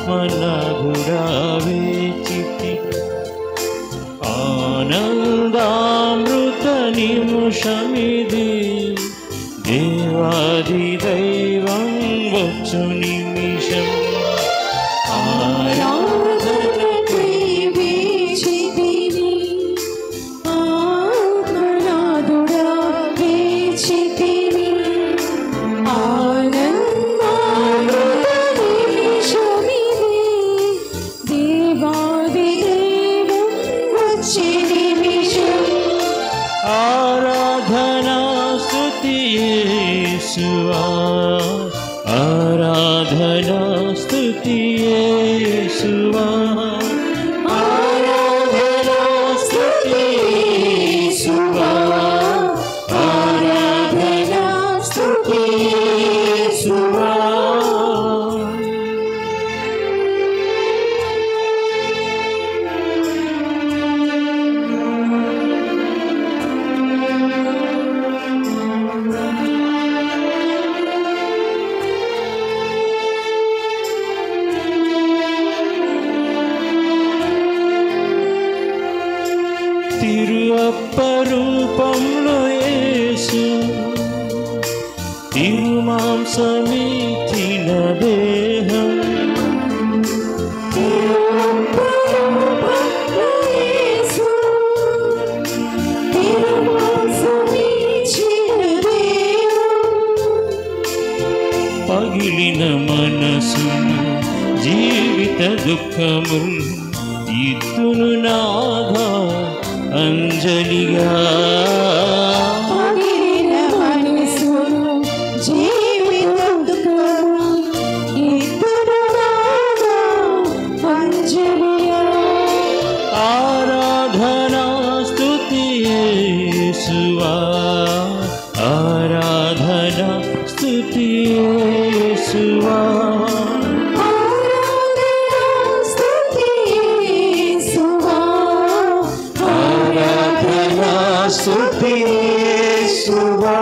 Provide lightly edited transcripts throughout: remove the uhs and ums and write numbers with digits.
ఆత్మనాథుడా వేచితి ఆనందామృత నిమిషమిది దేవాది దైవం వచ్చు నిమిషం आराधना स्तुति येशुवा आराधना स्तुति येशुवा आराधना स्तुति येशुवा తిరుఅప్పరూపంలో యేసు తిరుమాంసమిచ్చిన దేహం పగిలిన మనసును జీవిత దుఃఖములు ఇత్తును నాగా అంజలిగా పగిలిన మనసును జీవిత దుఃఖము ఇత్తును నాగా అంజలిగా ఆరాధనా స్తుతి యేసువా ఆరాధనా స్తుతి యేసువా స్తుతి యేసువా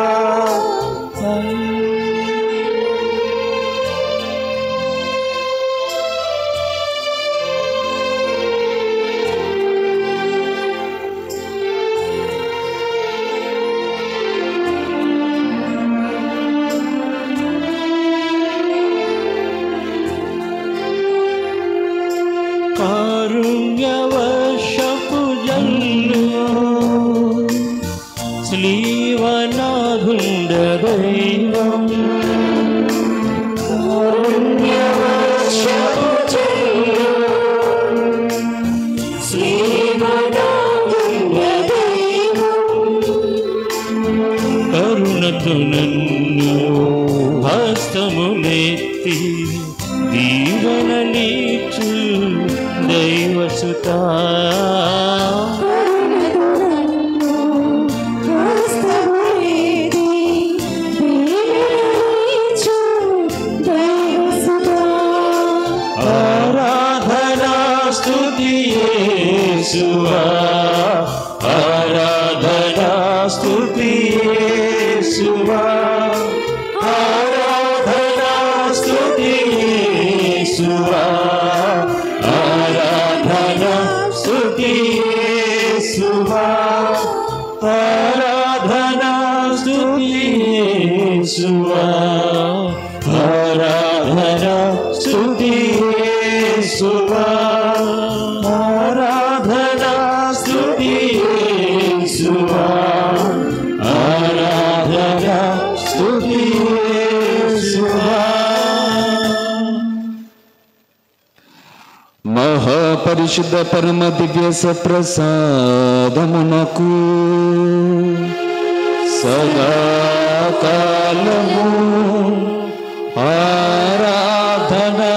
కారుణ్యవర్షపు జల్లు శ్రీవనాథుండ దైవం కారుణ్యవర్షపు జల్లు శ్రీవనాథుండ దైవం కరుణతో నన్ను హస్తములెత్తి దీవెనలిచ్చు దైవసుతా ఆరాధనా స్తుతి యేసువా ఆరాధనా స్తుతి యేసువా ఆరాధనా స్తుతి యేసువా ఆరాధనా స్తుతి యేసువా ఆరాధనా స్తుతి యేసువా ఆరాధనా స్తుతి యేసువా ఆరాధనా స్తుతి యేసువా ఆరాధనా స్తుతి యేసువా మహాపరిశుద్ధ పరమ దివ్య సప్రసాదమునకు సదాకాలము ఆరాధనా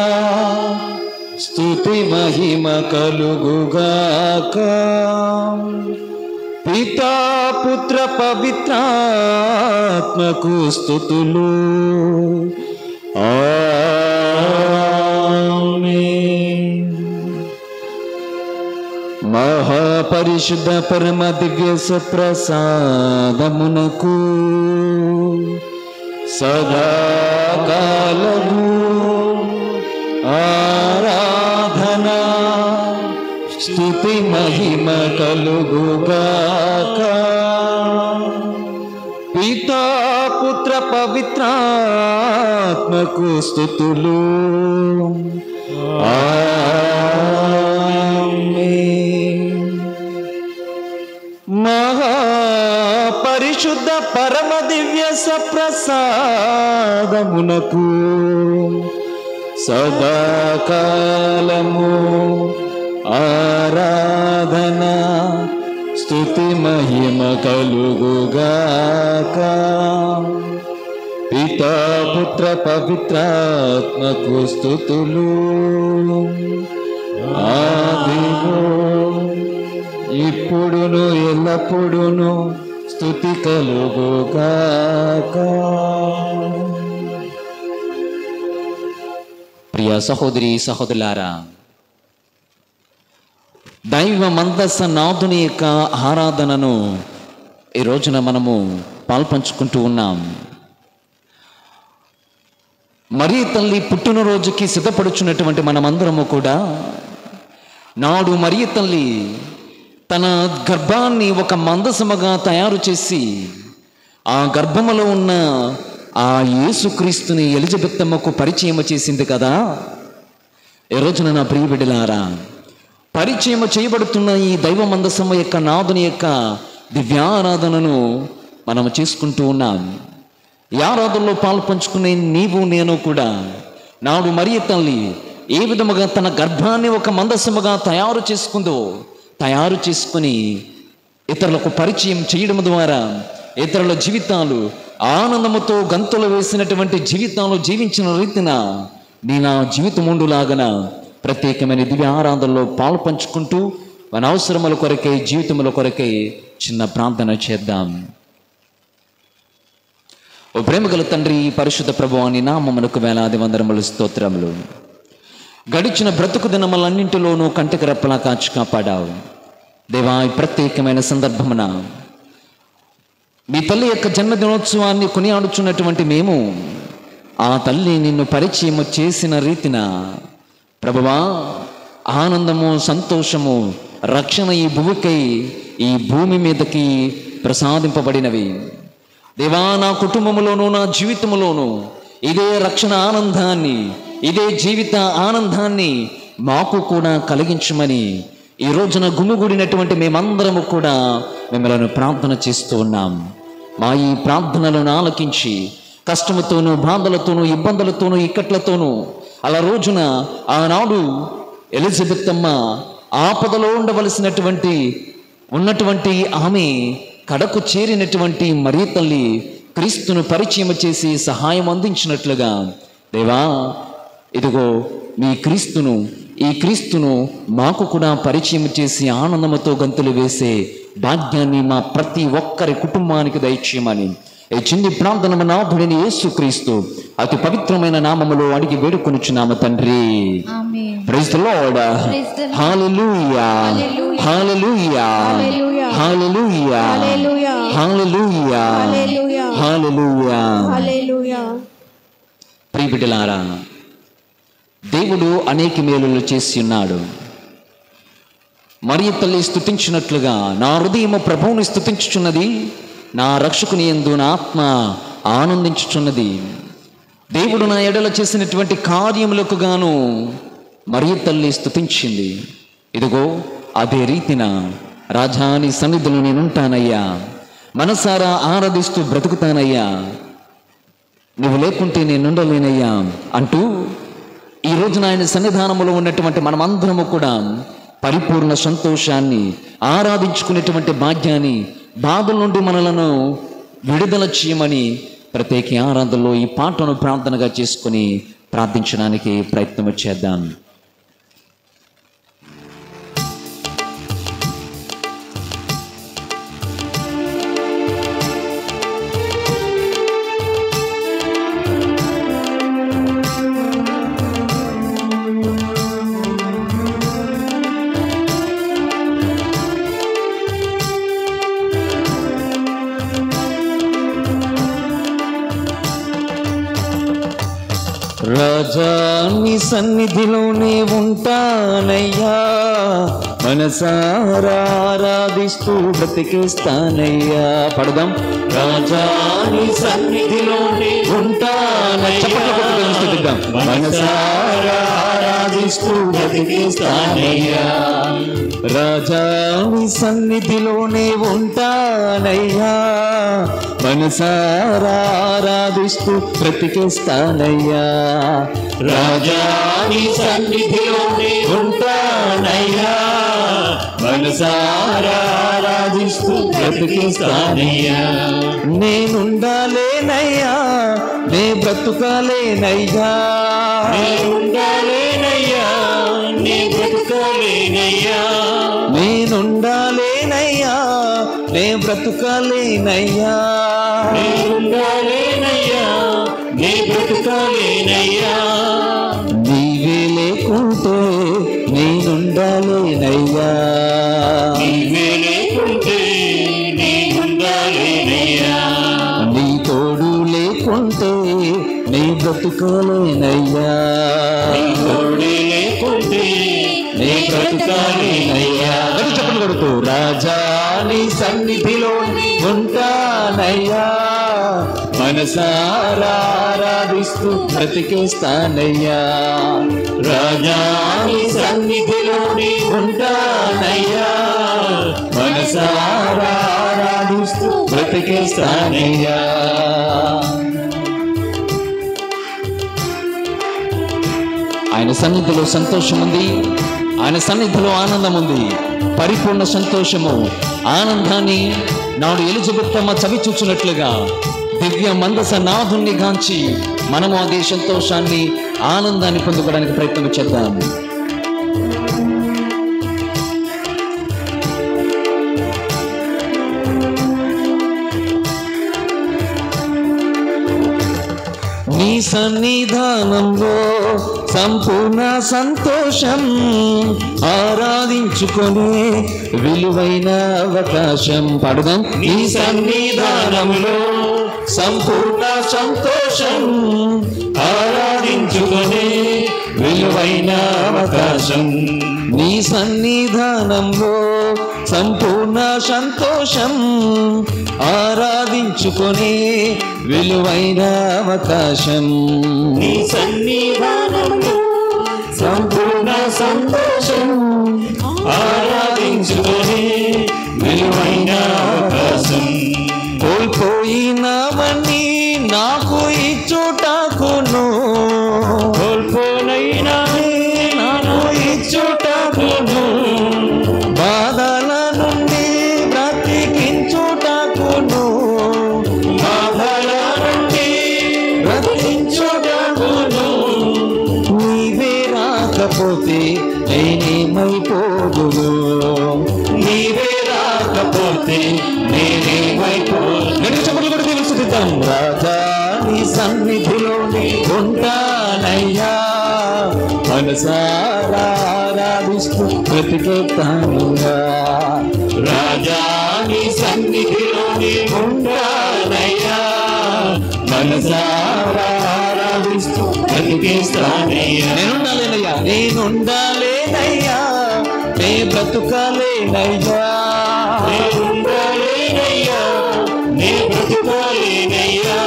స్తుతి మహిమ కలుగుగాక పితా పుత్ర పవిత్రాత్మకు స్తుతులు ఆమేన్. మహాపరిశుద్ధ పరమ దివ్య సప్రసాదమునకు సదాకాలము ఆరా స్తుతి మహిమ కలుగుగాక. పితా పుత్ర పవిత్రాత్మకు స్తుతులు. ఆమేన్. మహాపరిశుద్ధ పరమ దివ్య సప్రసాదమునకు సదాకాలము ఆరాధన స్తుతి మహిమ కలుగుగాక. పితా పుత్ర పవిత్రాత్మకు స్తుతులు. ఆదిలో ఇప్పుడును ఎల్లప్పుడును స్తుతి కలుగుగాక. ప్రియ సహోదరి సహోదరులారా, దైవ మందస నాథుని యొక్క ఆరాధనను ఈ రోజున మనము పాల్పంచుకుంటూ ఉన్నాం. మరియ తల్లి పుట్టినరోజుకి సిద్ధపడుచున్నటువంటి మనమందరము కూడా నాడు మరియ తల్లి తన గర్భాన్ని ఒక మందసముగా తయారు చేసి ఆ గర్భములో ఉన్న ఆ యేసుక్రీస్తుని ఎలిజబెత్ అమ్మకు పరిచయం చేసింది కదా. ఈ రోజున నా ప్రియ బిడ్డలారా, పరిచయం చేయబడుతున్న ఈ దైవ మందసము యొక్క నాదుని యొక్క దివ్యారాధనను మనం చేసుకుంటూ ఉన్నాం. ఈ ఆరాధనలో పాల్పంచుకునే నీవు నేను కూడా నాడు మరియ తల్లి ఏ విధముగా తన గర్భాన్ని ఒక మందసముగా తయారు చేసుకుని ఇతరులకు పరిచయం చేయడం ద్వారా ఇతరుల జీవితాలు ఆనందముతో గంతులు వేసినటువంటి జీవితాలు జీవించిన రీతిన నీ నా జీవితం ఉండులాగన ప్రత్యేకమైన దివ్య ఆరాధనలో పాలు పంచుకుంటూ మన అవసరముల కొరకై జీవితముల కొరకై చిన్న ప్రార్థన చేద్దాం. ఓ ప్రేమగల తండ్రి, పరిశుద్ధ ప్రభువా నీ నామమునకు వేలాది వందనములు స్తోత్రములు. గడిచిన బ్రతుకు దినములన్నింటిలోనూ కంటికి రెప్పలా కాచి కాపాడావు దేవా. ఈ ప్రత్యేకమైన సందర్భమున మీ తల్లి యొక్క జన్మదినోత్సవాన్ని కొనియాడుచున్నటువంటి మేము ఆ తల్లి నిన్ను పరిచయం చేసిన రీతిన ప్రభువా ఆనందము, సంతోషము, రక్షణ ఈ భూమికై ఈ భూమి మీదకి ప్రసాదింపబడినవి దేవా. నా కుటుంబములోను నా జీవితములోను ఇదే రక్షణ ఆనందాన్ని, ఇదే జీవిత ఆనందాన్ని మాకు కూడా కలిగించమని ఈ రోజున గుమిగూడినటువంటి మేమందరము కూడా మిమ్మల్ని ప్రార్థన చేస్తూ ఉన్నాం. మా ఈ ప్రార్థనలను ఆలకించి కష్టముతోనూ, బాధలతోనూ, ఇబ్బందులతోనూ, ఇక్కట్లతోనూ అలా రోజున ఆనాడు ఎలిజబెత్ అమ్మ ఆపదలో ఉన్నటువంటి ఆమె కడకు చేరినటువంటి మరియ తల్లి క్రీస్తును పరిచయం చేసి సహాయం అందించినట్లుగా దేవా, ఇదిగో ఈ క్రీస్తును మాకు కూడా పరిచయం చేసి ఆనందముతో గంతులు వేసే భాగ్యాన్ని మా ప్రతి ఒక్కరి కుటుంబానికి దయచేయమని ఈ చిన్ని ప్రార్థన నాథుడిని యేసుక్రీస్తు అతి పవిత్రమైన నామములో అడిగి వేడుకొనుచున్నాము తండ్రి. Praise the Lord. హల్లెలూయా, హల్లెలూయా, హల్లెలూయా, హల్లెలూయా, హల్లెలూయా. ప్రియ బిడ్డలారా, దేవుడు అనేక మేలులు చేసి ఉన్నాడు. మరియ తల్లి స్తుతించినట్లుగా నా హృదయము ప్రభువుని స్తుతించుచున్నది, నా రక్షకుని యందు నా ఆత్మ ఆనందించుచున్నది. దేవుడు నా ఎడల చేసినటువంటి కార్యములకు గాను మరియ తల్లి స్తుతించింది. ఇదిగో అదే రీతిన రాజాని సన్నిధిలో నేనుంటానయ్యా, మనసారా ఆరాధిస్తూ బ్రతుకుతానయ్యా, నువ్వు లేకుంటే నేనుండలేనయ్యా అంటూ ఈ రోజున ఆయన సన్నిధానములో ఉన్నటువంటి మనమందరము కూడా పరిపూర్ణ సంతోషాన్ని, ఆరాధించుకునేటువంటి భాగ్యాన్ని, బాధల నుండి మనలను విడుదల చేయమని ప్రత్యేక ఆరాధనలో ఈ పాటను ప్రార్థనగా చేసుకుని ప్రార్థించడానికి ప్రయత్నం చేద్దాం. రాజాని సన్నిధిలోనే ఉంటానయ్యా, మనసారా ఆరాధిస్తూ బ్రతికేస్తానయ్యా. పడదాం. రాజా నీ సన్నిధిలోనే ఉంటానయ్యా, మనసారా ఆరాధిస్తూ బ్రతికేస్తానయ్యా. రాజా నీ సన్నిధిలోనే ఉంటానయ్యా, మనసారా ఆరాధిస్తూ బ్రతికేస్తానయ్యా. రాజా నీ సన్నిధిలోనే ఉంటానయ్యా, మనసారా ఆరాధిస్తూ బ్రతికేస్తానయ్యా. నేనుండాలేనయ్యా, నే బ్రతుకాలేనయ్యా, నేనుండాలేనయ్యా, నీ బ్రతుకాలేనయ్యా. నేనుండాలేనయ్యా, నే బ్రతుకాలేనయ్యా, నేనుండాలేనయ్యా, నీ బ్రతుకాలేనయ్యా. నీవే లేకుంటే నేనుండాలేనయ్యా, నీవే లేకుంటే నేనుండాలేనయ్యా. నీ తోడు లేకుంటే నీ బ్రతుకాలేనయ్యా, నీ తోడే లేకుంటే నీ బ్రతుకాలేనయ్యా. చెప్పలు కొడుతూ రాజా నీ సన్నిధిలో ఉంటానయ్యా, మనసారా ఆరాధిస్తూ బ్రతికేస్తానయ్యా. రాజా నీ సన్నిధిలోనే ఉంటానయ్యా, మనసారా ఆరాధిస్తూ బ్రతికేస్తానయ్యా. ఆయన సన్నిధిలో సంతోషం ఉంది, ఆయన సన్నిధిలో ఆనందం ఉంది, పరిపూర్ణ సంతోషము. ఆనందాన్ని నాడు ఎలిజబెత్ అమ్మ చవి చూచినట్లుగా దివ్య మందస నాథుణ్ణి గాంచి మనము అదే సంతోషాన్ని, ఆనందాన్ని పొందుకోవడానికి ప్రయత్నం చేద్దాం. నీ సన్నిధానంలో సంపూర్ణ సంతోషం, ఆరాధించుకొని విలువైన అవకాశం. పడదాం. నీ సన్నిధానంలో సంపూర్ణ సంతోషం, ఆరాధించుకునే విలువైన అవకాశం. నీ సన్నిధానంలో సంపూర్ణ సంతోషం, ఆరాధించుకొని విలువైన అవకాశం. నీ సన్నిధానంలో సంపూర్ణ సంతోషం, ఆరాధించుకునే విలువైన అవకాశం. కోల్పోయినవన్నీ నాకు ఇచ్చుటకును, కోల్పోనైనా నాకు ఇచ్చుటకును, బాధల నుండి బ్రతికించుటకును, బాధల నుండి బ్రతికించుటకును. నీవే రాకపోతే నేనేమైపోదును, నీవే రాకపోతే నేనేమైపోదును. చెప్పలు కూడా తెలుసుకుంటాం. రాజా నీ సన్నిధిలోనే ఉంటానయ్యా, మనసారా ఆరాధిస్తూ బ్రతికేస్తానయ్యా. రాజా నీ సన్నిధిలోనే ఉంటానయ్యా, మనసారా ఆరాధిస్తూ బ్రతికేస్తానయ్యా. నేనుండాలేనయ్యా, నేనుండాలేనయ్యా, నే బ్రతుకాలేనయ్యా, నేనుండాలేనయ్యా, నే బ్రతుకాలేనయ్యా.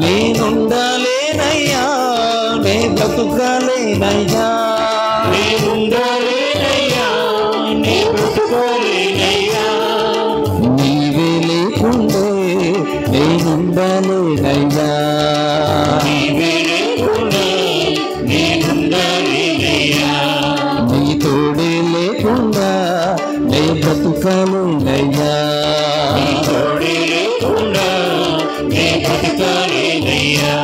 నేనుండాలేనయ్యా, నే బ్రతుకాలేనయ్యా. నేనుండాలేనయ్యా, నే బ్రతుకాలేనయ్యా. నీవే లేకుండే నేనుండాలేనయ్యా, నీవే లేకుండా నేనుండాలేనయ్యా. నీ తోడే లేకుండా నే బ్రతుకాలేనయ్యా. నీ తోడే లేకుండా నే బ్రతుకాలేనయ్యా.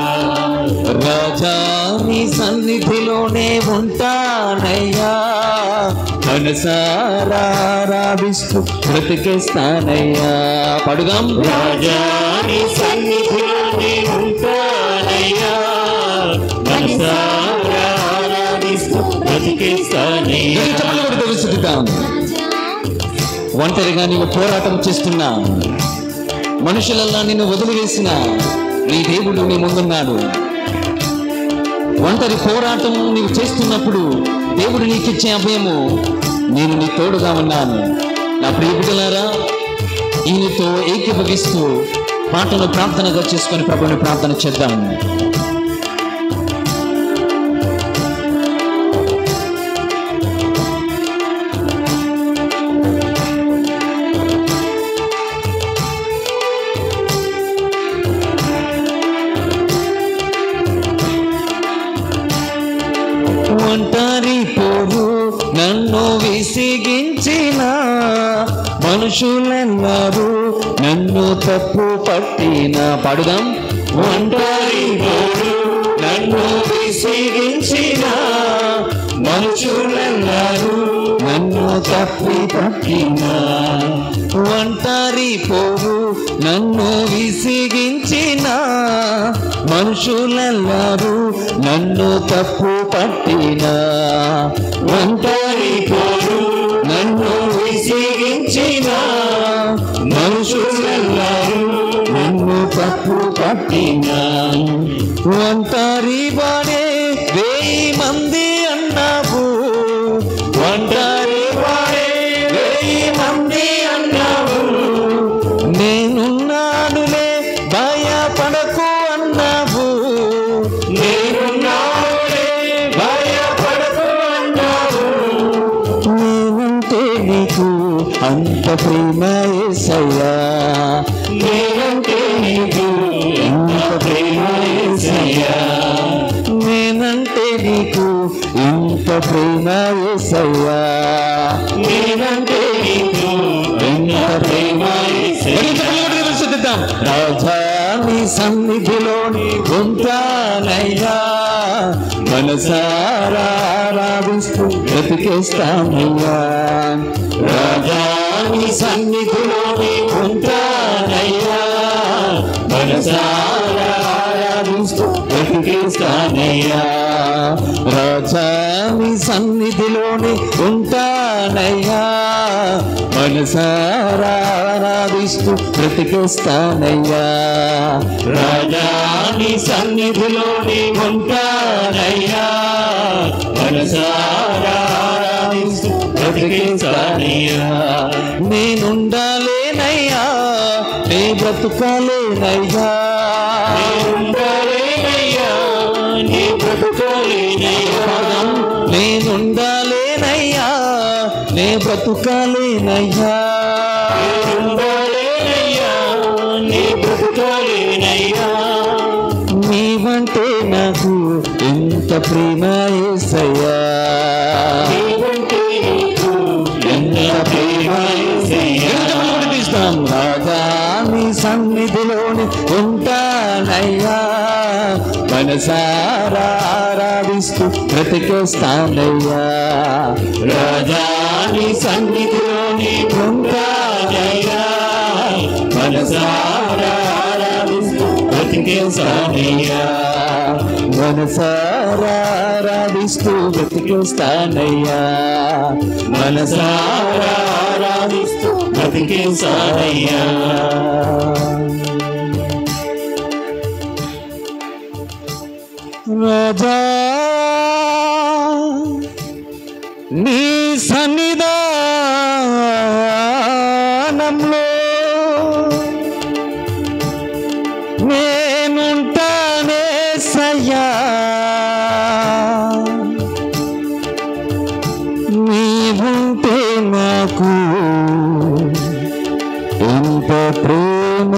రాజా నీ సన్నిధిలోనే ఉంటానయ్యా, మనసారా ఆరాధిస్తూ బ్రతికేస్తానయ్యా. పడుదాం. రాజా నీ సన్నిధిలోనే ఉంటానయ్యా, మనసారా ఆరాధిస్తూ బ్రతికేస్తానయ్యా. చెప్పలు కూడా తెలుసుకుంటాం. ఒంటరిగా నీవు పోరాటం చేస్తున్నా, మనుషులల్లా నిన్ను వదిలివేసిన నీ దేవుడు నీ ముందున్నాడు. ఒంటరి పోరాటం నీవు చేస్తున్నప్పుడు దేవుడు నీకు ఇచ్చే అభయము, నేను నీ తోడుగా ఉన్నాను. నా ప్రియ బిడ్డలారా, ఈయనతో ఏకీభవిస్తూ పాటను ప్రార్థనగా చేసుకొని ప్రభువుని ప్రార్థన చేద్దాం. ఒంటరి పోరు నన్ను విసిగించిన మనుషులెన్నారు నన్ను తప్పు పట్టిన. పాడుదాం. ఒంటరి పోరు నన్ను విసిగించిన మనుషులెన్నారు నన్ను తప్పు పట్టిన. ఒంటరి పోరు నన్ను విసిగించిన మనుషులెన్నారు నన్ను తప్పు పట్టిన. ఒంటరి పోరు నన్ను విసిగించిన మనుషులెన్నారు నన్ను తప్పు పట్టిన. ఒంటరి వాడే 1000 మంది అన్నావు, ఒంటరి వాడే 1000 మంది అన్నావు, నేనున్నానులే భయపడకు అన్నావు, నేనున్నానులే భయపడకు అన్నావు, నేనంటే నీకు అంత ప్రేమ యేసయ్యా, నేనంటే నీకు ఎంత ప్రేమ యేసయ్యా, నేనంటే నీకు ఇంత ప్రేమ యేసయ్యా, నేనంటే నీకు ఎంత ప్రేమ యేసయ్యా. రాజా నీ సన్నిధిలోని ఉంటానయ్యా, మనసారా ఆరాధిస్తూ బ్రతికేస్తానయ్యా. రాజా నీ సన్నిధిలోని ఉంటానయ్యా, మనసారా ఆరాధిస్తూ బ్రతికేస్తానయ్యా. రాజా నీ సన్నిధిలోని ఉంటానయ్యా, మనసారా ఆరాధిస్తూ బ్రతికేస్తానయ్యా. రాజా నీ సన్నిధిలోని ఉంటానయ్యా, మనసారా ఆరాధిస్తూ బ్రతికేస్తానయ్యా. నేనుండాలేనయ్యా, నే బ్రతుకాలేనయ్యా, నేనుండాలేనయ్యా, నీ బ్రతుకాలేనయ్యా, నేనుండాలేనయ్యా, నే బ్రతుకాలేనయ్యా, నేనుండాలేనయ్యా, నీ బ్రతుకాలేనయ్యా. నీవంటే నాకు ఎంత ప్రేమ యేసయ్యా, నీవంటే నీకు ఎంత ప్రేమ యేసయ్యా. రాజా నీ సన్నిధిలోని ఉంటానయ్యా, మనసారా ఆరాధిస్తూ బ్రతికేస్తానయ్యా. రాజా నీ సన్నిధిలోని ఉంటానయ్యా, మనసారా ఆరాధిస్తూ బ్రతికేస్తానయ్యా. మనసారా ఆరాధిస్తూ బ్రతికేస్తానయ్యా, మనసారా ఆరాధిస్తూ బ్రతికేస్తానయ్యా. రాజా నీ సన్నిధానంలో నేనుంటానే సయ్యా, నీవుంటే నాకు ఎంత ప్రేమ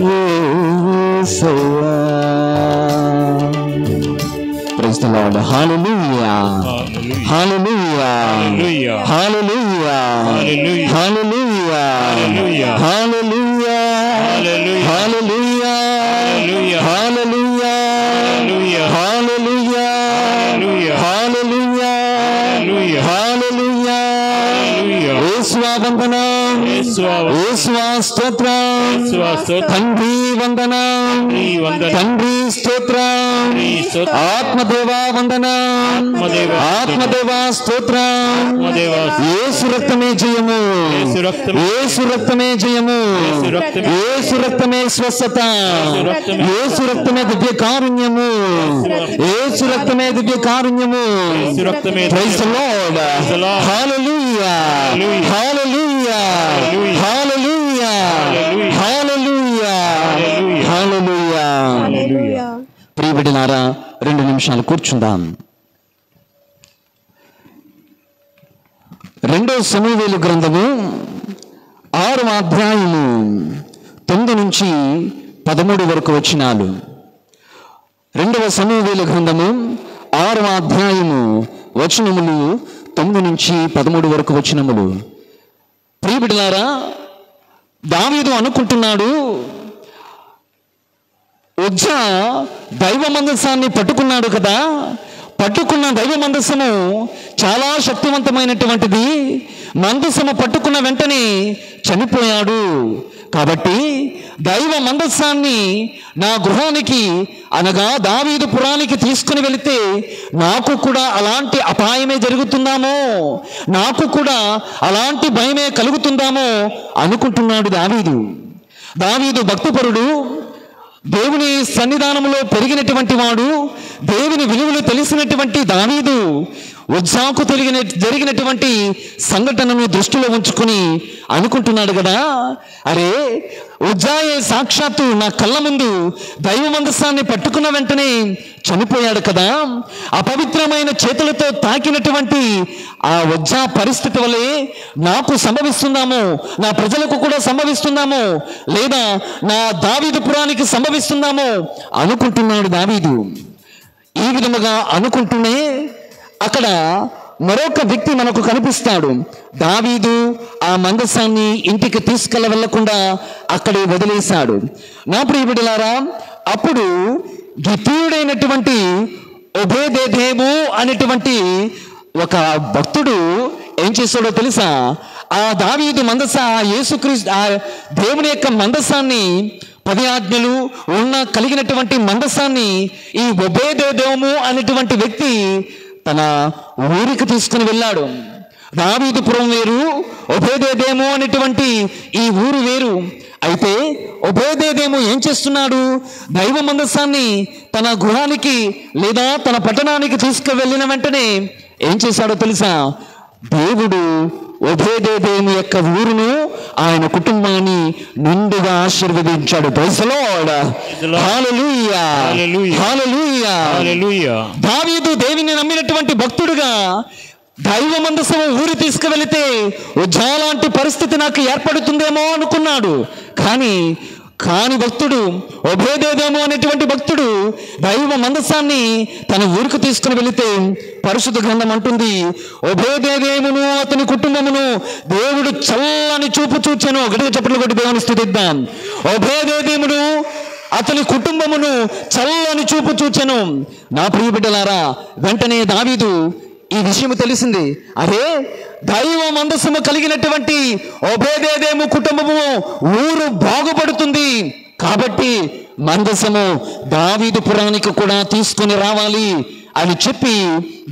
యేసయ్యా. Praise the Lord. Hallelujah. Hallelujah. Hallelujah. Hallelujah. Hallelujah. Hallelujah. Hallelujah. Hallelujah. Hallelujah. Hallelujah. Hallelujah. Hallelujah. Hallelujah. Hallelujah. Hallelujah. Hallelujah. Hallelujah. యేసువా వందనం, యేసువా స్తోత్రం, యేసువా స్తోత్రం, తండ్రి వందనం, తండ్రి వందనం, తండ్రి స్తోత్రం, తండ్రి ఆత్మదేవా వందనం, ఆత్మదేవా స్తోత్రం. యేసు రక్తమే జయము, యేసు రక్తమే జయము, యేసు రక్తమే స్వస్థత, యేసు రక్తమే దివ్య కారుణ్యము, యేసు రక్తమే దివ్య కారుణ్యము. Praise the Lord. హల్లెలూయా, హల్లెలూయా, హల్లెలూయా, హల్లెలూయా, హల్లెలూయా. ప్రియబిడ్డలారా, 2 నిమిషాలు కూర్చుందాం. 2 సమూయేలు గ్రంథము 6వ అధ్యాయము 9 నుంచి 13 వరకు వచనాలు. 2వ సమూయేలు గ్రంథము 6వ అధ్యాయము వచనములు 9 నుంచి 13 వరకు వచనములు. ప్రియబిడ్డలారా, దావీదు అనుకుంటున్నాడు, ఉజ్జా దైవ మందసాన్ని పట్టుకున్నాడు కదా, పట్టుకున్న దైవ మందసము చాలా శక్తివంతమైనటువంటిది, మందసము పట్టుకున్న వెంటనే చనిపోయాడు. కాబట్టి దైవ మందసాన్ని నా గృహానికి అనగా దావీదు పురానికి తీసుకుని వెళితే నాకు కూడా అలాంటి అపాయమే జరుగుతుందామో, నాకు కూడా అలాంటి భయమే కలుగుతుందామో అనుకుంటున్నాడు దావీదు. దావీదు భక్తిపరుడు, దేవుని సన్నిధానంలో పెరిగినటువంటి వాడు, దేవుని విలువలు తెలిసినటువంటి దావీదు ఉజ్జాకు జరిగినటువంటి సంఘటనను దృష్టిలో ఉంచుకుని అనుకుంటున్నాడు కదా, అరే ఉజ్జాయే సాక్షాత్తు నా కళ్ళ ముందు దైవ మందసాన్ని పట్టుకున్న వెంటనే చనిపోయాడు కదా, అపవిత్రమైన చేతులతో తాకినటువంటి ఆ ఉజ్జా పరిస్థితి వల్లే నాకు సంభవిస్తుందామో, నా ప్రజలకు కూడా సంభవిస్తుందామో, లేదా నా దావీదు పురానికి సంభవిస్తుందామో అనుకుంటున్నాడు దావీదు. ఈ విధముగా అనుకుంటూనే అక్కడ మరొక వ్యక్తి మనకు కనిపిస్తాడు. దావీదు ఆ మందసాన్ని ఇంటికి వెళ్ళకుండా అక్కడే వదిలేశాడు. నా ప్రియబిడ్డలారా, అప్పుడు గితీయుడైనటువంటి ఒబేదెదోము అనేటువంటి ఒక భక్తుడు ఏం చేశాడో తెలుసా? ఆ దావీదు మందస, యేసుక్రీస్తు ఆ దేవుని యొక్క మందసాన్ని, 10 ఆజ్ఞలు కలిగినటువంటి మందసాన్ని ఈ ఒబేదెదోము అనేటువంటి వ్యక్తి తన ఊరికి తీసుకుని వెళ్ళాడు. దావీదుపురం వేరు, ఒబేదెదోము అనేటువంటి ఈ ఊరు వేరు. అయితే ఒబేదెదోము ఏం చేస్తున్నాడు? దైవ మందసాన్ని తన గృహానికి లేదా తన పట్టణానికి తీసుకువెళ్ళిన వెంటనే ఏం చేశాడో తెలుసా? దేవుడు ఒబేదెదోము యొక్క ఊరును, ఆయన కుటుంబాన్ని నిండుగా ఆశీర్వదించాడు. Praise the Lord. హల్లెలూయా, హల్లెలూయా, హల్లెలూయా. దావీదు దేవుని నమ్మినటువంటి భక్తుడుగా దైవ మందసము ఊరి తీసుకువెళితే ఉజ్జా లాంటి పరిస్థితి నాకు ఏర్పడుతుందేమో అనుకున్నాడు. కానీ భక్తుడు ఒబేదెదోము అనేటువంటి భక్తుడు దైవ మందసాన్ని తన ఊరికి తీసుకుని వెళితే పరిశుద్ధ గ్రంథం అంటుంది, ఒబేదెదోమును అతని కుటుంబమును దేవుడు చల్లని చూపు చూచెను. గట్టిగా చప్పట్లు కొట్టి దేవుని స్తుతిద్దాం. ఒబేదెదోమును అతని కుటుంబమును చల్లని చూపు చూచెను. నా ప్రియ బిడ్డలారా, వెంటనే దావీదు ఈ విషయం తెలిసింది. అరే, దైవ మందసము కలిగినటువంటి ఒబేదెదోము కుటుంబము ఊరు బాగుపడుతుంది కాబట్టి మందసము దావీదు పురానికి కూడా తీసుకుని రావాలి అని చెప్పి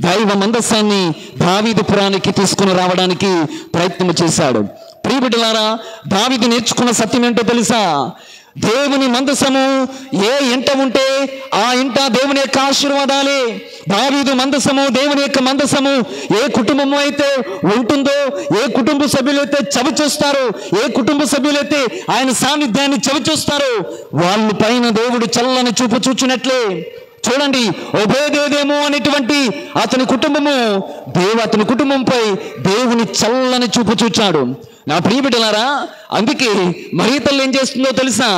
దైవ మందసాన్ని దావీదు పురానికి తీసుకుని రావడానికి ప్రయత్నం చేశాడు. ప్రియబిడ్డలారా, దావీదు నేర్చుకున్న సత్యం ఏంటో తెలుసా? దేవుని మందసము ఏ ఇంట ఉంటే ఆ ఇంట దేవుని యొక్క ఆశీర్వాదాలే. దావీదు మందసము, దేవుని యొక్క మందసము ఏ కుటుంబము అయితే ఉంటుందో, ఏ కుటుంబ సభ్యులైతే చవి చూస్తారో, ఏ కుటుంబ సభ్యులైతే ఆయన సాన్నిధ్యాన్ని చవి చూస్తారో వాళ్ళ పైన దేవుడు చల్లని చూపు చూచినట్లే. చూడండి, ఒబేదెదోము అనేటువంటి అతని కుటుంబంపై దేవుని చల్లని చూపు చూచాడు. నా ప్రియ బిడ్డలారా, అందుకే మరియ తల్లి ఏం చేస్తుందో తెలుసా?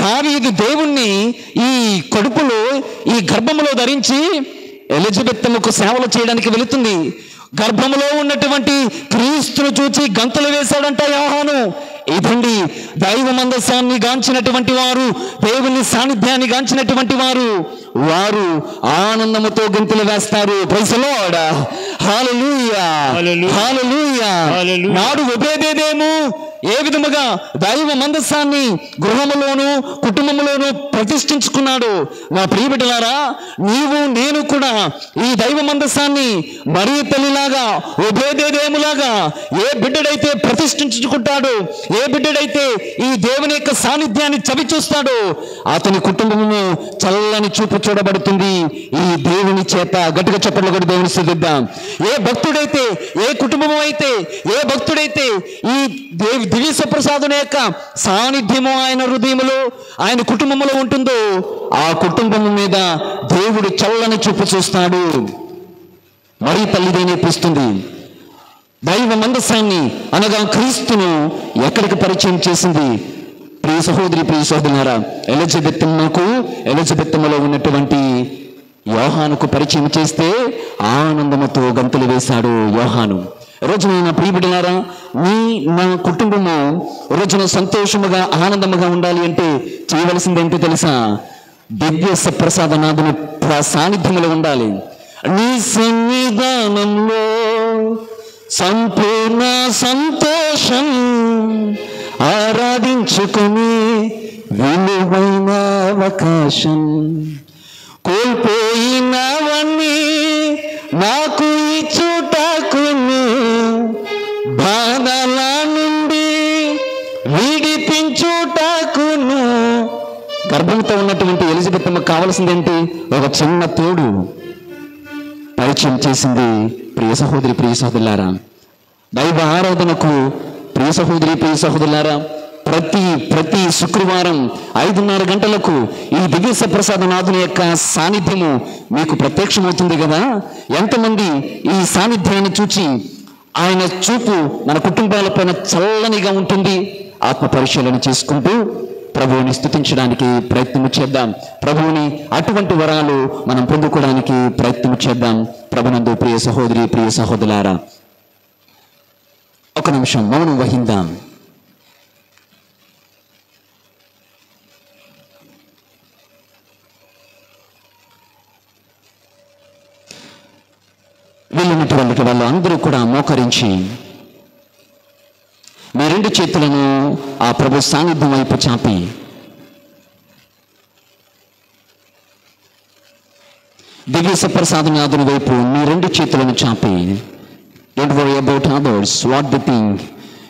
దావీదు దేవుణ్ణి ఈ కడుపులో, ఈ గర్భములో ధరించి ఎలిజబెత్తుకు సేవలు చేయడానికి వెళుతుంది. గర్భములో ఉన్నటువంటి క్రీస్తును చూచి గంతులు వేశాడంట యోహాను. ఇదండి దైవ మందసాన్ని గాంచినటువంటి వారు, దేవుని సాన్నిధ్యాన్ని గాంచినటువంటి వారు ఆనందముతో గంతులు వేస్తారు. Praise the Lord. హల్లెలూయా, హల్లెలూయా. నాడు ఒబేదెదోము ఏ విధముగా దైవ మందసాన్ని గృహములోను కుటుంబంలోను ప్రతిష్ఠించుకున్నాడు. నా ప్రియబిడ్డలారా, నీవు నేను కూడా ఈ దైవ మందసాన్ని మరీ తల్లిలాగా ఉభయదేములాగా ఏ బిడ్డడైతే ప్రతిష్ఠించుకుంటాడో, ఏ బిడ్డడైతే ఈ దేవుని యొక్క సాన్నిధ్యాన్ని చవి చూస్తాడో, అతని కుటుంబము చల్లని చూపు చూడబడుతుంది ఈ దేవుని చేత. గట్టిగా చెప్పట్లు కూడా దేవుని స్తుతిద్దాం. ఏ భక్తుడైతే, ఏ కుటుంబం అయితే, ఏ భక్తుడైతే ఈ దివ్య ప్రసాదుని యొక్క సాన్నిధ్యము ఆయన హృదయములో, ఆయన కుటుంబంలో ఉంటుందో, ఆ కుటుంబం మీద దేవుడు చల్లని చూపు చూస్తాడు. మరీ తల్లిదే నేర్పిస్తుంది. దైవ మందసాన్ని అనగా క్రీస్తును ఎక్కడికి పరిచయం చేసింది? ప్రియ సహోదరి, ప్రియ సహోదరులారా, ఎలిజబెత్తమ్మలో ఉన్నటువంటి యోహానుకు పరిచయం చేస్తే ఆనందముతో గంతులు వేశాడు యోహాను. రోజున నా ప్రియబిడ్డలారా, నా కుటుంబము రోజున సంతోషముగా ఆనందముగా ఉండాలి అంటే చేయవలసింది ఏంటో తెలుసా? దివ్య ప్రసాదనాథుని సాన్నిధ్యములో ఉండాలి. నీ సన్నిధానంలో సంపూర్ణ సంతోషం ఆరాధించుకుని విలువైన అవకాశం, కోల్పోయినవన్నీ నాకు ఇచ్చుటకును, బాధల నుండి విడిపించుటకును. గర్భంతో ఉన్నటువంటి ఎలిజబెత్తమ్మ కావలసిందేంటి? ఒక చిన్న తోడు పరిచయం చేసింది. ప్రియ సహోదరి, ప్రియ సహోదరులారా, దైవ ఆరాధనకు ప్రియ సహోదరి, ప్రియ సహోదరులారా, ప్రతి శుక్రవారం 5:30 గంటలకు ఈ దివ్య ప్రసాద నాథుని యొక్క సాన్నిధ్యము మీకు ప్రత్యక్షమవుతుంది కదా. ఎంతమంది ఈ సాన్నిధ్యాన్ని చూచి ఆయన చూపు మన కుటుంబాలపైన చల్లనిగా ఉంటుంది? ఆత్మ పరిశీలన చేసుకుంటూ ప్రభువుని స్తుతించడానికి ప్రయత్నం చేద్దాం. ప్రభువుని అటువంటి వరాలు మనం పొందుకోవడానికి ప్రయత్నం చేద్దాం. ప్రభునందు ప్రియ సహోదరి, ప్రియ సహోదరులారా, ఒక నిమిషం మౌనం వహిద్దాం. వెళ్ళినటువంటి వాళ్ళు అందరూ కూడా మోకరించి మీ 2 చేతులను ఆ ప్రభు సాన్నిధ్యం వైపు చాపి దివ్య ప్రసాదనాథుని వైపు మీ 2 చేతులను చాపి, don't worry about others what the think.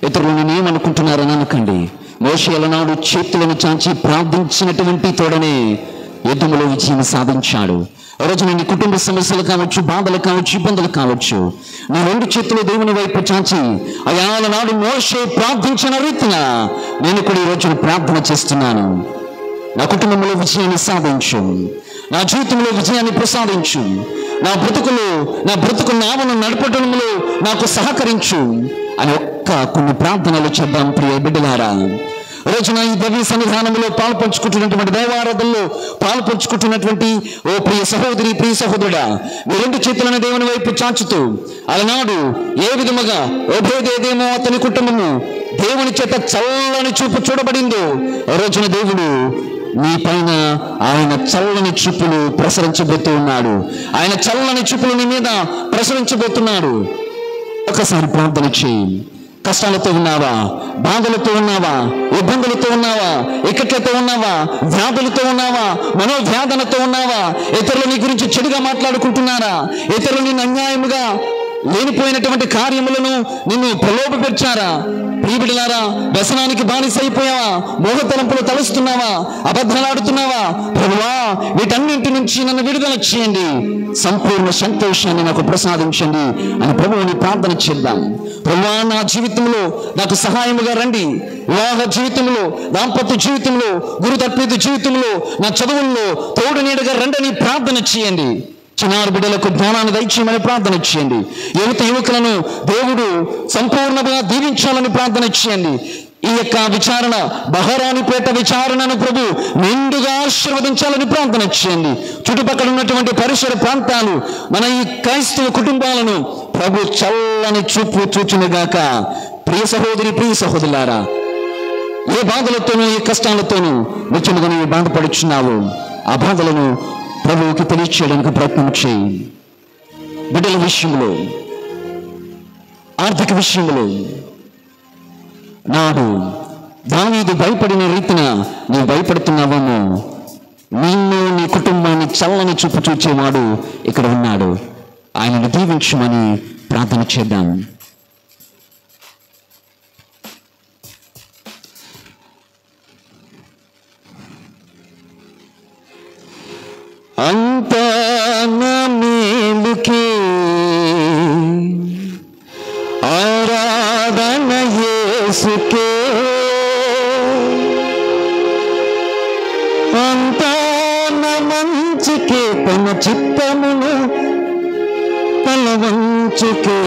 ఇతరులు నేనేమనుకుంటున్నారని అనకండి. మోషే అలనాడు చేతులను చాచి ప్రార్థించినటువంటి తోడనే యుద్ధములో విజయం సాధించాడు. రోజు నీ కుటుంబ సమస్యలు కావచ్చు, బాధలు కావచ్చు, ఇబ్బందులు కావచ్చు, నీ 2 చేతులు దేవుని వైపు చాచి అయాల నాడు మోషే ప్రార్థించిన రీతిగా నేను కూడా ఈ రోజు ప్రార్థన చేస్తున్నాను. నా కుటుంబంలో విజయాన్ని సాధించు, నా జీవితంలో విజయాన్ని ప్రసాదించు, నా బ్రతుకు నామను నడపడంలో నాకు సహకరించు అని కొన్ని ప్రార్థనలు చేద్దాం. ప్రియ బిడ్డలారా, రోజున ఈ దివ్య సన్నిధానంలో పాల్పంచుకుంటున్నటువంటి దైవారాధనలో పాల్పంచుకుంటున్నటువంటి ఓ ప్రియ సహోదరి, ప్రియ సహోదరుడా, మీ 2 చేతులను దేవుని వైపు చాచుతూ అలనాడు ఏ విధముగా ఉభయదేమో అతని కుటుంబము దేవుని చేత చల్లని చూపు చూడబడిందో, రోజున దేవుడు నీ పైన ఆయన చల్లని చూపులు ప్రసరించబోతూ ఉన్నాడు. ఆయన చల్లని చూపులు నీ మీద ప్రసరించబోతున్నాడు. ఒకసారి ప్రార్థన చేయి. కష్టాలతో ఉన్నావా? బాధలతో ఉన్నావా? ఇబ్బందులతో ఉన్నావా? ఇక్కట్లతో ఉన్నావా? వ్యాధులతో ఉన్నావా? మనోవ్యాధనతో ఉన్నావా? ఇతరులు నీ గురించి చెడుగా మాట్లాడుకుంటున్నారా? ఇతరులు నిన్ను అన్యాయముగా లేనిపోయినటువంటి కార్యములను నిన్ను ప్రలోభపెట్టారా? ప్రియబిడ్డలారా, వ్యసనానికి బానిసైపోయావా? మోహతలంపులు తలుస్తున్నావా? అబద్ధాలాడుతున్నావా? ప్రభువా, వీటన్నింటి నుంచి నన్ను విడుదల చేయండి, సంపూర్ణ సంతోషాన్ని నాకు ప్రసాదించండి అని ప్రభువుని ప్రార్థన చేద్దాం. ప్రభువా, నా జీవితంలో నాకు సహాయముగా రండి. వివాహ జీవితంలో, దాంపత్య జీవితంలో, గురుతత్వీత జీవితంలో, నా చదువుల్లో తోడు నీడగా రండని ప్రార్థన చేయండి. చిన్నారి బిడ్డలకు జ్ఞానాన్ని దయచేయమని ప్రార్థన చేయండి. యువకులను దేవుడు సంపూర్ణంగా దీవించాలని ప్రార్థన చేయండి. ఈ యొక్క విచారణ, బహరానిపేట విచారణను ప్రభు నిండుగా ఆశీర్వదించాలని ప్రార్థన చేయండి. చుట్టుపక్కల ఉన్నటువంటి పరిసర ప్రాంతాలు, మన ఈ క్రైస్తవ కుటుంబాలను ప్రభు చల్లని చూపు చూచునుగాక. ప్రియ సహోదరి, ప్రియ సహోదరులారా, ఏ బాధలతోనూ ఏ కష్టాలతోనూ నిత్యముగా నీవు బాధపడుచున్నావు, ఆ బాధలను ప్రభువుకి తెలియచేయడానికి ప్రయత్నం చేయి. బిడ్డల విషయంలో, ఆర్థిక విషయంలో, నాడు దావీదు భయపడిన రీతిన నీవు భయపడుతున్నావేమో. నిన్ను నీ కుటుంబాన్ని చల్లని చూపు చూచేవాడు ఇక్కడ ఉన్నాడు. ఆయనను దీవించమని ప్రార్థన చేద్దాం. అంతా నా మేలుకే ఆరాధన యేసుకే, అంతా నా మంచికే తన చిత్తమును తలవంచుకే,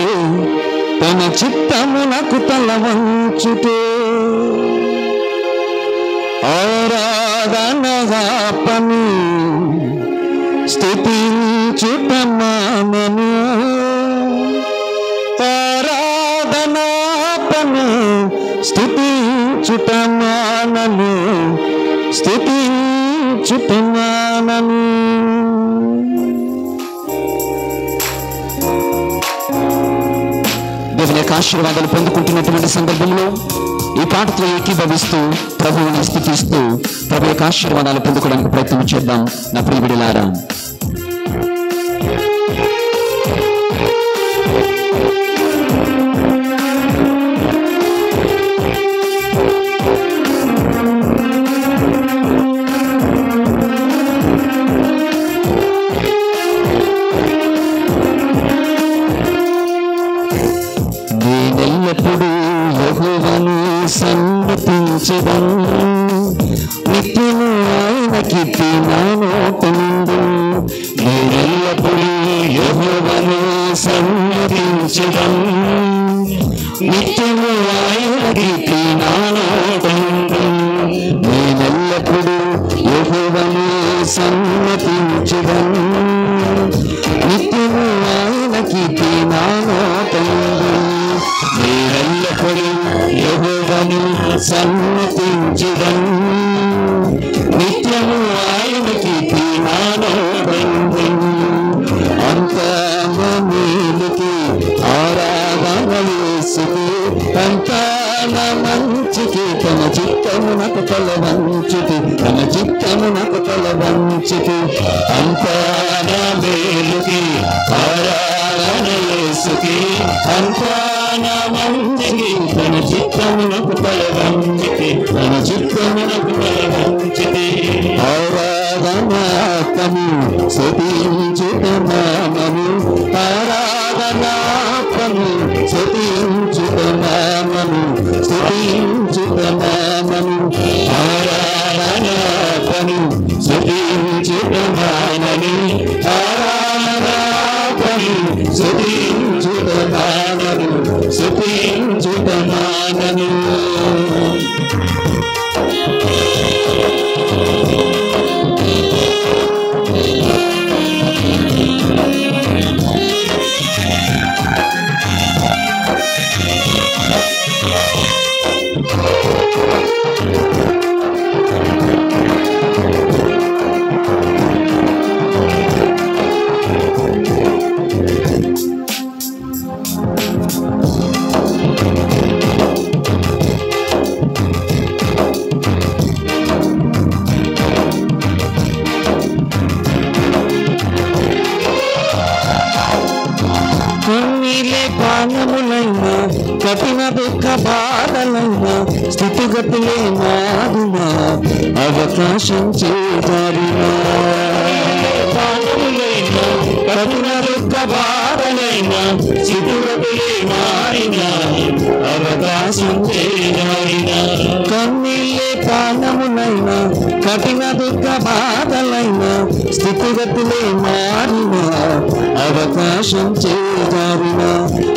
తన చిత్తమునకు తలవంచుకే. ఆరాధనగా పని స్తుతించుట మానను, ఆరాధనా పని స్తుతించుట మానను, స్తుతించుట మానను. దేవుని యొక్క ఆశీర్వాదాలు పొందుకుంటున్నటువంటి సందర్భంలో ఈ పాటతో ఏకీభవిస్తూ ప్రభువుని స్తుతిస్తూ ప్రభు యొక్క ఆశీర్వాదాలు పొందుకోవడానికి ప్రయత్నం చేద్దాం. నా ప్రియ బిడ్డలారా, నేనెల్లప్పుడూ యెహోవాను సన్నిధించెదను, నిత్యము ఆయన కీర్తి నా నోట నుండు. నేనెల్లప్పుడూ యెహోవాను సన్నిధించెదను, నిత్యము ఆయన కీర్తి నా నోట నుండు. నేనెల్లప్పుడూ యెహోవాను సన్నిధించెదను, నిత్యము ఆయన కీర్తి నా నోట నుండు. నేనెల్లప్పుడూ యెహోవాను సన్నిధించెదను, నిత్యము ఆయన కీర్తి నా నోట నుండు. అంతా నా మేలుకి ఆరాధన యేసుకి, అంతా నా మంచికి తన చిత్తమునకు తలవంచుకి, తన చిత్తమునకు తలవంచుకి. అంతా నా మేలుకి ఆరాధన యేసుకి, అంతా నా మంచికి తన చిత్తమునకు తలవంచుకి, తన చిత్తమునకు తలవంచుకి. ఆరాధనాత్మను స్తుతించుట నామము, ఆరాధనాత్మను స్తుతించుట నామము, స్తుతించుట నామము. ఆరాధనాత్మను స్తుతించుట నామము, ఆరాధనాత్మను స్తుతించుట నామము, స్తుతించుట నామము. పానములైనా కఠిన దుఃఖ బాధలైనా స్థితిగతులే మారునా అవకాశం చేదారినా. పానములైనా కఠిన దుఃఖ బాధలైనా స్థితిగతులే మారినా అవకాశం చేదారినా. కన్నీళ్ళే పానములైనా కఠిన దుఃఖ బాధలైనా స్థితిగతులే మారినా అవకాశం చేదారినా.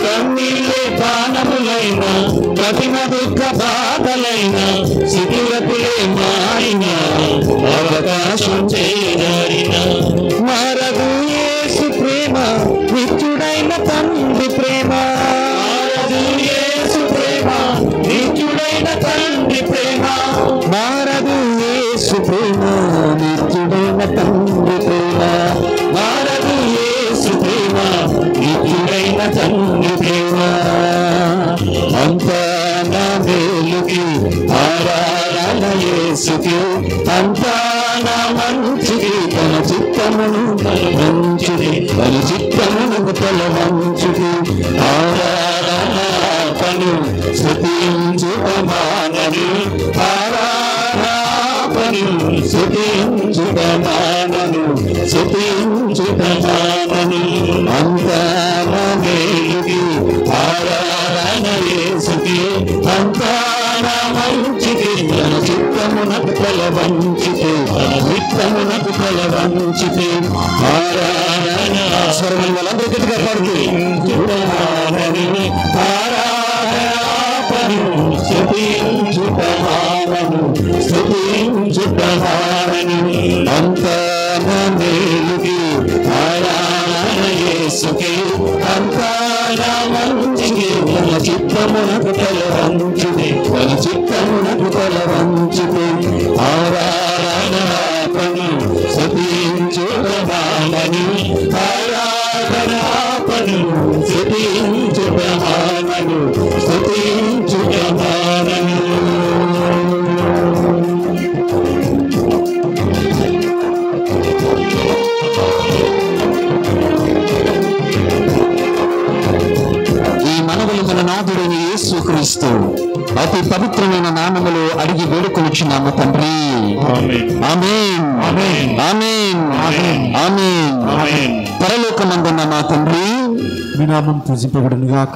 కన్నీళ్ళే పానములైనా కఠిన దుఃఖ బాధలైనా స్థితిగతులే మారినా అవకాశం చేదారినా. మారదు యేసు ప్రేమ, నిత్యుడైన తండ్రి ప్రేమ. మారదు యేసు ప్రేమ, నిత్యుడైన తండ్రి ప్రేమ. మారదు యేసు ప్రేమ, నిత్యుడైన తండ్రి ప్రేమ. మారదు యేసు ప్రేమ, నిత్యుడైన తండ్రి ప్రేమ. అంతా నా మేలు యేసుకి అంతా నా మంచిది తన చిత్తమును తలవంచుది తన చిత్తమును తలవంచుది ఆరాధనాపను స్తుతించుటమానని ఆరాధనాపను స్తుతించుటమానను స్తుతించుటమానని అంతా నా మేలుకి ఆరాధన యేసుకి అంతా నా మంచిది తన చిత్తమునకు తలవంచితే తన చిత్తమునకు తలవంచితే ఆరాధన స్వరములు వాళ్ళందరూ గట్టిగా పాడుతుంది ఆరాధనాపను స్తుతించుటమానను స్తుతించుటమానను అంతా నా మేలుకి ఆరాధన యేసుకి అంతా నా మంచిది తన చిత్తమునకు తలవంచితే తన చిత్తమునకు తలవంచితే ఆరాధనాపను స్తుతించుటమానని ఆరాధనాపను స్తుతించుటమానను స్తుతించుటమానను మన నాథుడైన యేసుక్రీస్తు అతి పవిత్రమైన నామములో అడిగి వేడుకొనుచున్నాము తండ్రి. ఆమేన్ ఆమేన్ ఆమేన్ ఆమేన్ ఆమేన్. పరలోకమందున్న మా తండ్రి, మీ నామం పూజింపబడును గాక,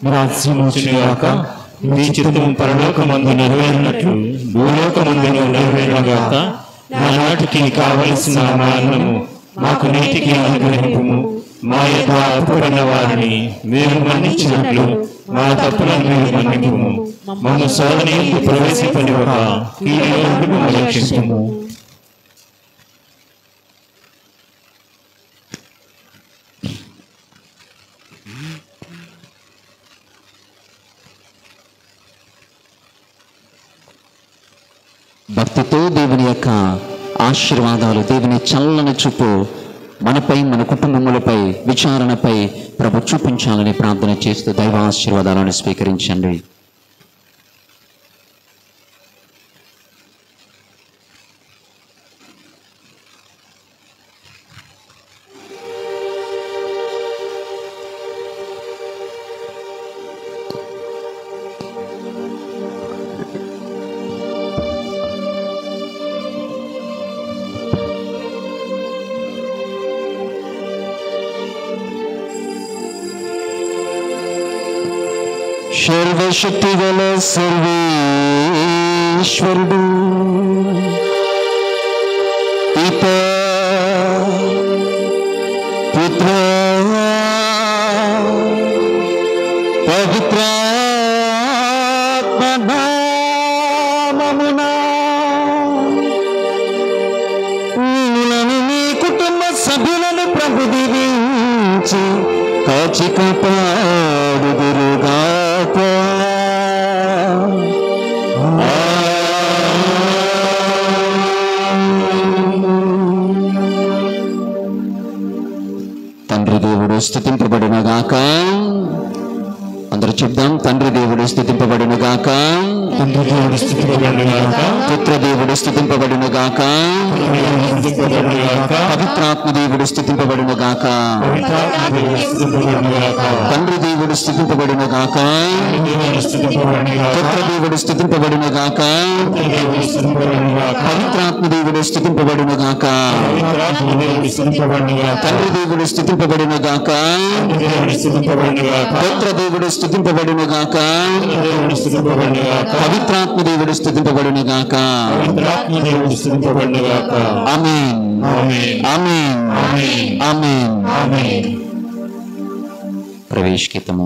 మీ రాజ్యం వచ్చును గాక, మీ చిత్తము పరలోకమందు నెరవేరినట్లు భూలోకమందును నెరవేరును గాక. నానాటికి కావలసిన మా అన్నము మాకు నేటికి అనుగ్రహింపుము. మా యొక్క అప్పుపడిన వారిని మీరు మన్నించినట్లు మా తప్పులను మీరు మన్నింపుము. మమ్ము శోధనయందు ప్రవేశింపనివ్వక కీడు నుండి మమ్మల్ని రక్షించుము. భక్తితో దేవుని యొక్క ఆశీర్వాదాలు, దేవుని చల్లని చూపు మనపై, మన కుటుంబములపై, విచారణపై ప్రభు చూపించాలని ప్రార్థన చేస్తూ దైవ ఆశీర్వాదాలను స్వీకరించండి. సర్వశక్తి గల సర్వేశ్వరుడు పితా పుత్ర పవిత్రాత్మ నామమున మిమ్ములను మీ కుటుంబ సభ్యులను ప్రభు దీవించి కాచి కాపాడుదురుగాక. తండ్రి దేవుడు స్తుతింపబడును గాక. అందరూ చెప్దాం, తండ్రి దేవుడు స్తుతింపబడును గాక, తండ్రి దేవుడు స్తుతింపబడును గాక, పుత్ర దేవుడు స్తుతింపబడును గాక, పవిత్రాత్మ దేవుడు స్తుతింపబడును గాక. తండ్రి దేవుడు స్తుతింపబడును గాక, పుత్ర దేవుడు స్తుతింపబడును గాక, పవిత్రాత్మ దేవుడు స్తుతింపబడును గాక. తండ్రి దేవుడు స్తుతింపబడును గాక, పుత్ర దేవుడు స్తుతింపబడును గాక, పవిత్రాత్మ దేవుడు స్తుతింపబడును గాక. ఆమేన్ ఆమేన్ ఆమేన్ ఆమేన్. ప్రవేశ గీతము.